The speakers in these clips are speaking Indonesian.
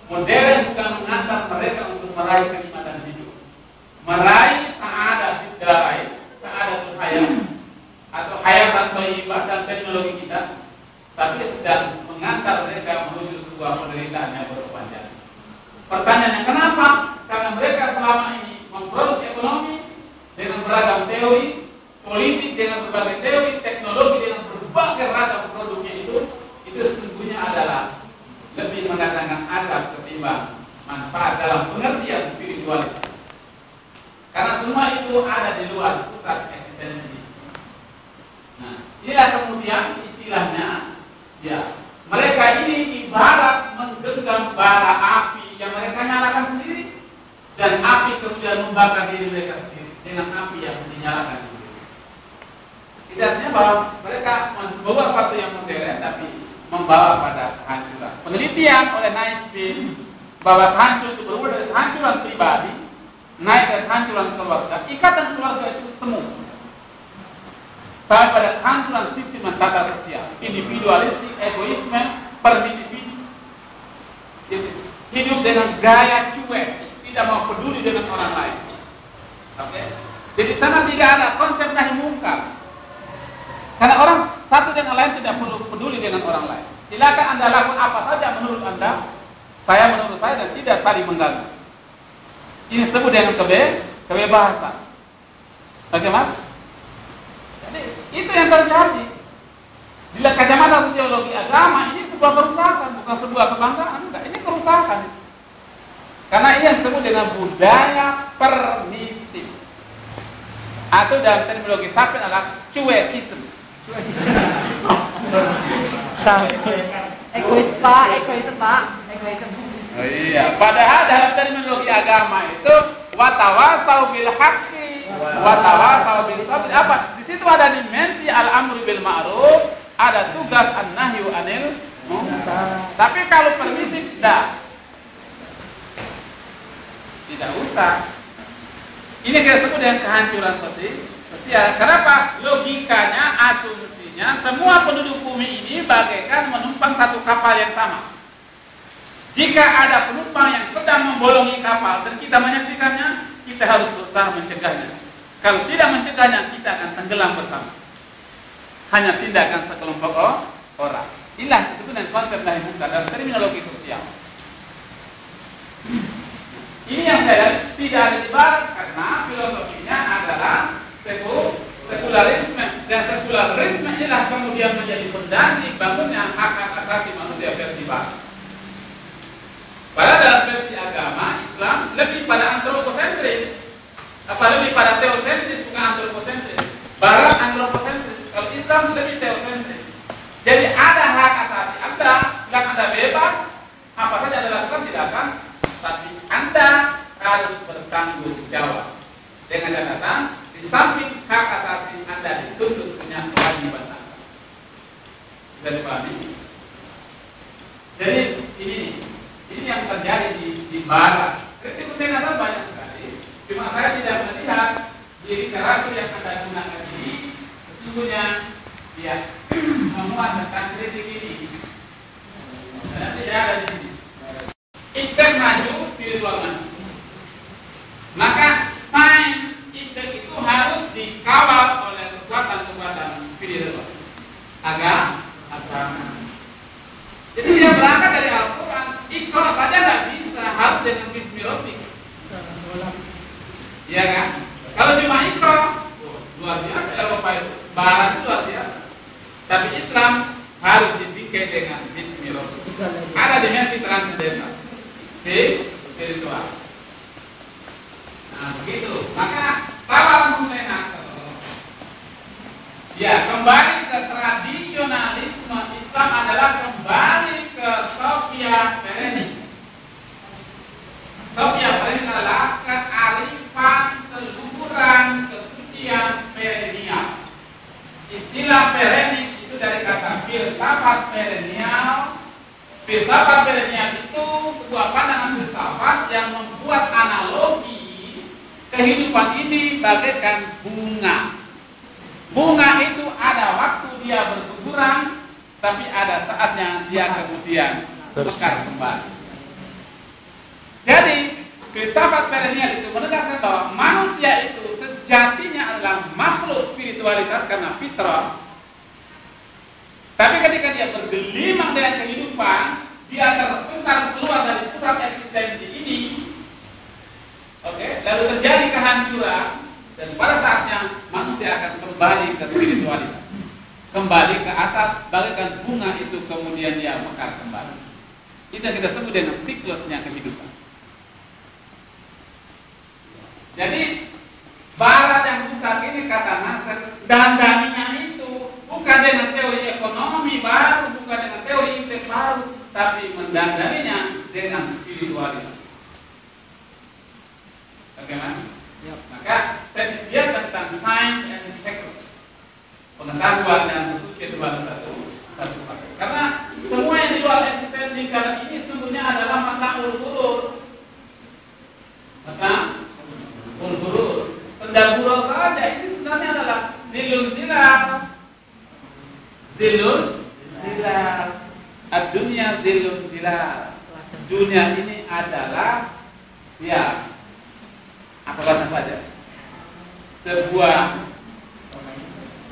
Modern bukan mengantar mereka untuk meraih kenikmatan hidup, meraih sa'adah fid-dharain, sa'adatul hayat atau hayatan thayyibah dan teknologi kita, tapi sedang mengantar mereka menuju sebuah penderitaan yang berkepanjangan. Pertanyaannya kenapa? Karena mereka selama ini memproduksi ekonomi dengan beragam teori, politik dengan berbagai teori, teknologi dengan berbagai ragam produknya itu sesungguhnya adalah lebih mendatangkan azab ketimbang manfaat dalam pengertian spiritualitas. Karena semua itu ada di luar pusat eksistensi. Nah, inilah kemudian istilahnya, ya, mereka ini ibarat menggenggam bara api yang mereka nyalakan sendiri, dan api kemudian membakar diri mereka sendiri dengan api yang dinyalakan sendiri. Itu artinya bahwa mereka membawa sesuatu yang modern tapi membawa pada kehancuran. Penelitian oleh Naisbitt bahwa kehancuran itu berubah dari kehancuran pribadi naik ke kehancuran keluarga. Ikatan keluarga itu semu sampai pada kehancuran sistem tata sosial, individualistik, egoisme, permisivis, hidup dengan gaya cuek, tidak mau peduli dengan orang lain. Oke? Jadi sana tidak ada konsep nahi mungkar. Karena orang satu dengan lain tidak perlu peduli dengan orang lain. Silakan Anda lakukan apa saja menurut Anda, saya menurut saya, dan tidak saling mengganggu. Ini disebut dengan kebebasan. Oke, Mas? Jadi itu yang terjadi. Bila kacamata sosiologi agama, ini sebuah kerusakan, bukan sebuah kebanggaan. Enggak, ini kerusakan. Karena ini yang disebut dengan budaya permisif, atau dalam terminologi Sapin adalah cuekisme. Egoisme. Oh iya, padahal dalam terminologi agama itu watawasau bil haqqi, watawasau bil sabr. Apa? Di situ ada dimensi al-amru bil ma'ruf, ada tugas an-nahyu anil munkar. Tapi kalau permisif tidak usah. Ini kita sebut dengan kehancuran sosial. Kenapa? Logikanya, asumsinya, semua penduduk bumi ini bagaikan menumpang satu kapal yang sama. Jika ada penumpang yang sedang membolongi kapal dan kita menyaksikannya, kita harus berusaha mencegahnya. Kalau tidak mencegahnya, kita akan tenggelam bersama. Hanya tindakan sekelompok orang. Inilah disebut dengan konsep nahi mungkar dalam terminologi sosial. Ini yang saya tidak ada di barat karena filosofinya adalah sekularisme, dan sekularisme inilah kemudian menjadi fondasi bangunnya hak asasi manusia versi barat. Padahal dalam versi agama Islam lebih pada antroposentris, lebih pada teosentris, bukan antroposentris. Barat antroposentris, kalau Islam lebih teosentris. Jadi ada hak asasi Anda, silakan Anda bebas, apa saja Anda lakukan silakan, tapi Anda harus bertanggung jawab. Dengan catatan, di samping hak asasi Anda dituntut punya kewajiban Anda. Bisa dipahami? Jadi ini yang terjadi di barat. Kritik kesehatan banyak sekali. Cuma saya tidak melihat di literatur yang Anda gunakan ini sesungguhnya dia memuat tentang kritik ini. Dan tidak ada di sini. Ijtihad maju, spiritual maju. Maka sains ijtihad itu harus dikawal oleh kekuatan-kekuatan spiritual. Agama. Jadi dia berangkat dari Al-Quran. Iqra saja tidak bisa, harus dengan bismillahirrahmanirrahim. Iya kan? Kalau cuma Iqra, luar biasa Eropa itu, Barat itu luar biasa. Tapi Islam harus dibikin dengan bismillahirrahmanirrahim. Ada dimensi transendental, spiritual. Nah begitu. Maka tawaran Husainato, ya kembali ke tradisionalisme Islam adalah kembali ke Sophia Perennis. Sophia Perennis adalah kearifan, keluhuran, kesucian perennial. Istilah perennis itu dari kata filsafat perennial. Filsafat perennial itu sebuah pandangan filsafat yang membuat analogi kehidupan ini bagaikan bunga. Bunga itu ada waktu dia berguguran, tapi ada saatnya dia kemudian mekar kembali. Jadi filsafat perennial itu menegaskan bahwa manusia itu sejatinya adalah makhluk spiritualitas karena fitrah. Tapi ketika dia bergelimang dengan kehidupan, dia terpental keluar dari pusat eksistensi ini. Oke, lalu terjadi kehancuran dan pada saatnya manusia akan kembali ke spiritualitas. Kembali ke asal, bagaikan bunga itu kemudian dia mekar kembali. Itu yang kita sebut dengan siklusnya kehidupan. Jadi barat yang pusat ini kata Nasr, dandaninya itu bukan dengan teori ekonomi baru, bukan dengan teori intellek baru, tapi mendandaninya dengan spiritualitas. Bagaimana? Ya. Maka tesis dia tentang science and secret, pengetahuan dan kesucian itu satu paket. Karena semua yang di luar eksistensi lingkaran ini sesungguhnya adalah mata ulur. Mata ulur. Senda gurau saja ini sebenarnya adalah zilun zilal. Zilun zilal. Dunia zilun zilal. Dunia ini adalah ya apa bahasa saja? Sebuah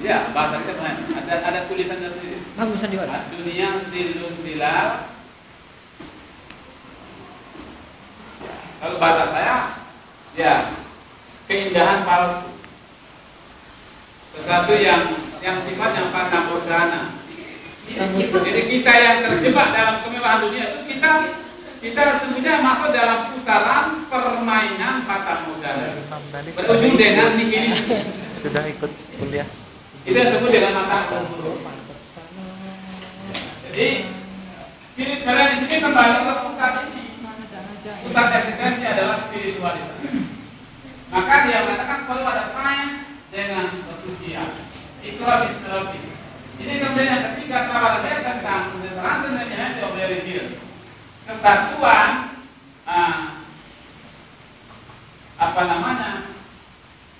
ya bahasa kita ada tulisannya sendiri. Bagusan di mana? Dunia zilun zilal. Kalau bahasa saya ya keindahan palsu, sesuatu yang sifatnya fata morgana. Jadi kita yang terjebak dalam kemewahan dunia itu kita sebenarnya masuk dalam pusaran permainan fata morgana. Berujung dengan nihilisme. Sudah ikut kuliah. Itu yang disebut dengan mata ulur. Jadi spiritual di sini kembali ke pusat ini. Pusat eksistensi adalah spiritualitas. Maka dia mengatakan perlu ada sains dengan kesucian. Itulah istilah. Ini kemudian yang ketiga tawaran dia tentang the transcendence of religion. Kesatuan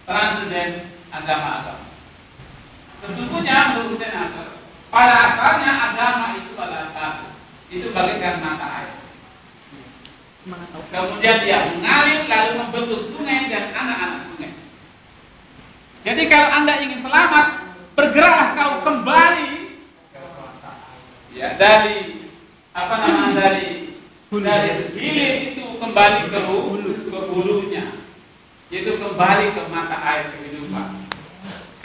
transenden agama-agama. Sesungguhnya menurut Nasr, pada asalnya agama itu adalah satu. Itu bagaikan mata air. Kemudian dia mengalir lalu membentuk sungai dan anak-anak sungai. Jadi kalau Anda ingin selamat, bergeraklah kau kembali ya dari hilir itu kembali ke hulunya, yaitu kembali ke mata air kehidupan.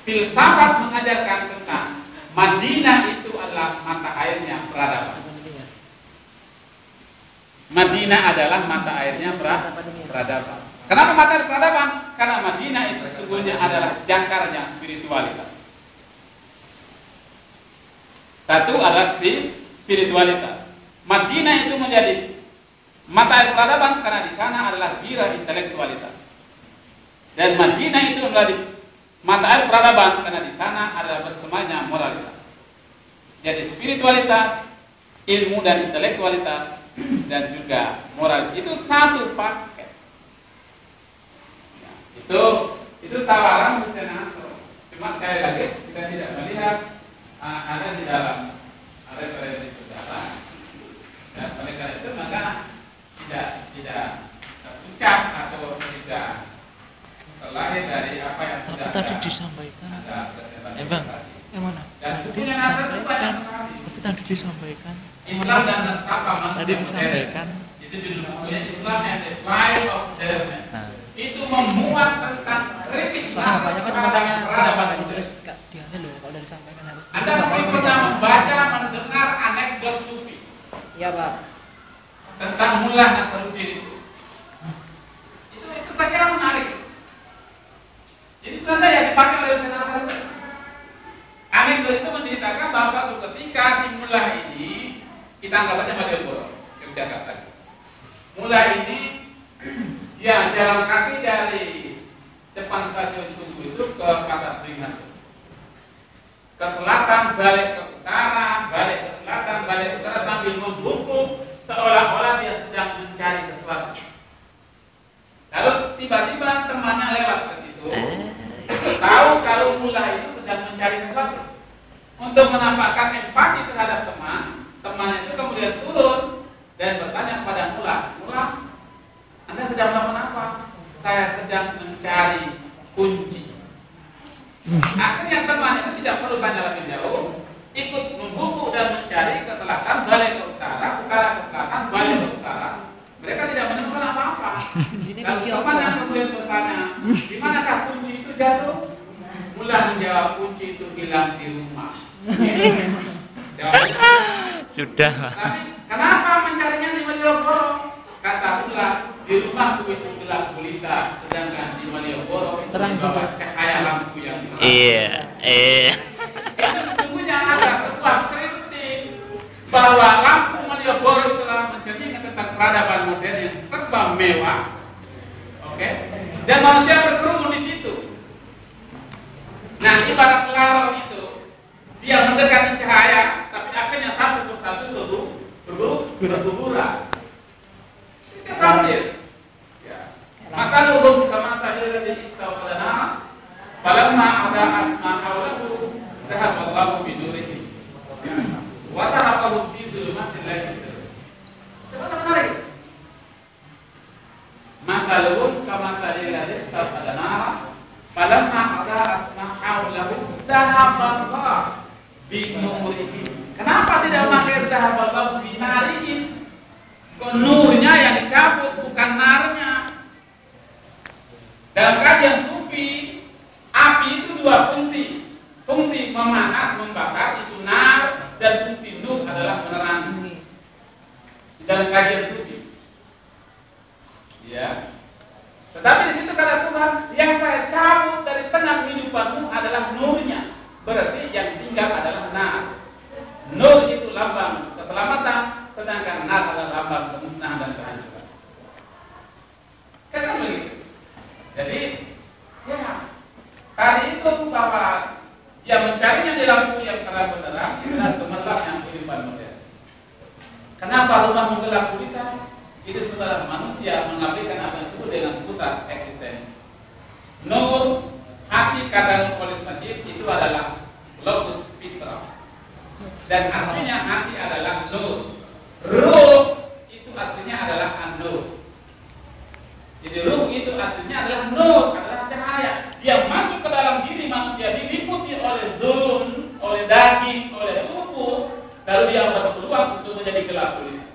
Filsafat mengajarkan tentang Madinah itu adalah mata airnya peradaban. Madinah adalah mata airnya peradaban. Kenapa mata air peradaban? Karena Madinah itu sesungguhnya adalah jakarnya spiritualitas. Satu adalah spiritualitas. Madinah itu menjadi mata air peradaban karena di sana adalah bira intelektualitas. Dan Madinah itu menjadi mata air peradaban karena di sana adalah bersamanya moralitas. Jadi spiritualitas, ilmu dan intelektualitas dan juga moral itu satu paket. Ya, itu tawaran Hussein Nasr. Cuma sekali lagi kita tidak melihat ada di dalam referensi sejarah. Dan oleh karena itu maka tidak terucap atau tidak terlahir dari apa yang sudah tadi disampaikan. Bang, yang mana? Tadi disampaikan. Islam dan Naskah tadi disampaikan. Itu judulnya Islam and the Fire of Development. Itu memuat tentang kritik. Soalnya banyak kan teman-temannya kenapa nggak ditulis di hasil loh kalau udah disampaikan harus. Anda mungkin pernah membaca, mendengar anekdot sufi. Iya Pak. Tentang Mullah Nasruddin itu. Itu saya kira menarik. Jadi sebenarnya yang dipakai oleh Hussein Nasr. Anekdot itu menceritakan bahwa suatu ketika si Mullah ini kita anggap aja Malioboro, Yogyakarta. Mullah ini dia jalan kaki dari depan stasiun Tugu itu ke Pasar Beringharjo. Ke selatan, balik ke utara, balik ke selatan, balik ke utara sambil membungkuk seolah-olah dia sedang mencari sesuatu. Lalu tiba-tiba temannya lewat ke situ, tahu kalau Mullah itu sedang mencari sesuatu. Untuk menampakkan empati terhadap teman itu kemudian turun dan bertanya kepada Mullah, saya sedang mencari kunci. Akhirnya teman itu tidak perlu tanya lebih jauh, ikut membubuk dan mencari ke selatan, balik ke utara ke selatan, balik ke utara. Mereka tidak menemukan apa-apa. Lalu teman yang kemudian bertanya, di manakah kunci itu jatuh? Mulai menjawab, kunci itu hilang di rumah. Jawabnya, Sudah. tapi kenapa mencarinya di Malioboro? Kata ulah, di rumah itu gelap gulita, sedangkan di Malioboro itu Terang di bawah cahaya lampu yang terang. Iya. Itu sesungguhnya ada sebuah kritik bahwa lampu Malioboro itu telah mencerminkan tentang peradaban modern yang serba mewah, oke? Dan manusia berkerumun di situ. Nah, ibarat larang itu, dia mendekati cahaya, tapi akhirnya satu persatu berguguran. Itu tafsir. Ya. Masaluhum kama tahira di istawqadana, falamma ada asma hawlahu, zahaba Allahu bi nurihi. Wa tarakahu fi dhulumatin la yubsirun. Coba menarik. Masaluhum kama tahira di istawqadana, falamma ada asma hawlahu, zahaba Allah bi nurihi. Kenapa tidak memakai zahaba Allah bi narihi? Nurnya yang dicabut, bukan narnya. Dalam kajian sufi, api itu dua fungsi. Fungsi memanas, membakar itu nar, dan fungsi nur adalah menerangi. Dalam kajian sufi, ya. Tetapi di situ kata Tuhan, yang saya cabut dari tengah kehidupanmu adalah nurnya. Berarti yang tinggal adalah nar. Nur itu lambang keselamatan, sedangkan nar adalah lambang kemusnahan dan kehancuran. Kan begitu. Jadi, ya, tadi itu bahwa yang mencarinya di lampu yang terang benderang itu adalah gemerlapnya kehidupan modern. Kenapa rumah menggelap gulita? Itu setelah manusia mengabaikan apa yang disebut dengan pusat eksistensi. Nur, hati kata Nur Polis Majid itu adalah locus fitrah. Dan aslinya hati adalah nur. Ruh itu aslinya adalah an-nur. Jadi ruh itu aslinya adalah nur, adalah cahaya. Dia masuk ke dalam diri manusia, diliputi oleh zulm, oleh daging, oleh tubuh, lalu dia berpeluang untuk menjadi gelap gulita.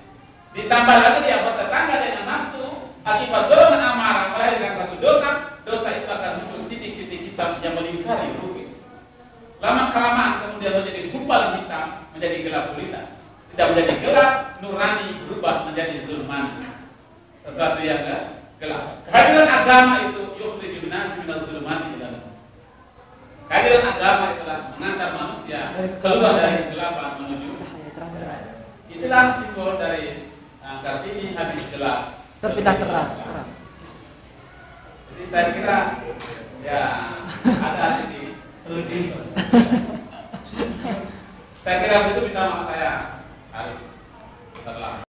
Ditambah lagi dia bertetangga dengan nafsu, akibat dorongan amarah melahirkan satu dosa. Dosa itu akan muncul titik-titik hitam yang melingkari ruh itu. Lama kelamaan kemudian menjadi gumpalan hitam, menjadi gelap gulita. Tidak menjadi gelap, nurani berubah menjadi zulmani. Sesuatu yang gelap. Kehadiran agama itu yukhrijun nas minaz zulumati ila nur. Kehadiran agama itulah mengantar manusia keluar dari kegelapan menuju cahaya terang. Itulah simbol dari Kartini habis gelap. Terpilah terang. Jadi saya kira ya ada titik. Saya kira itu minta maaf saya harus terlambat.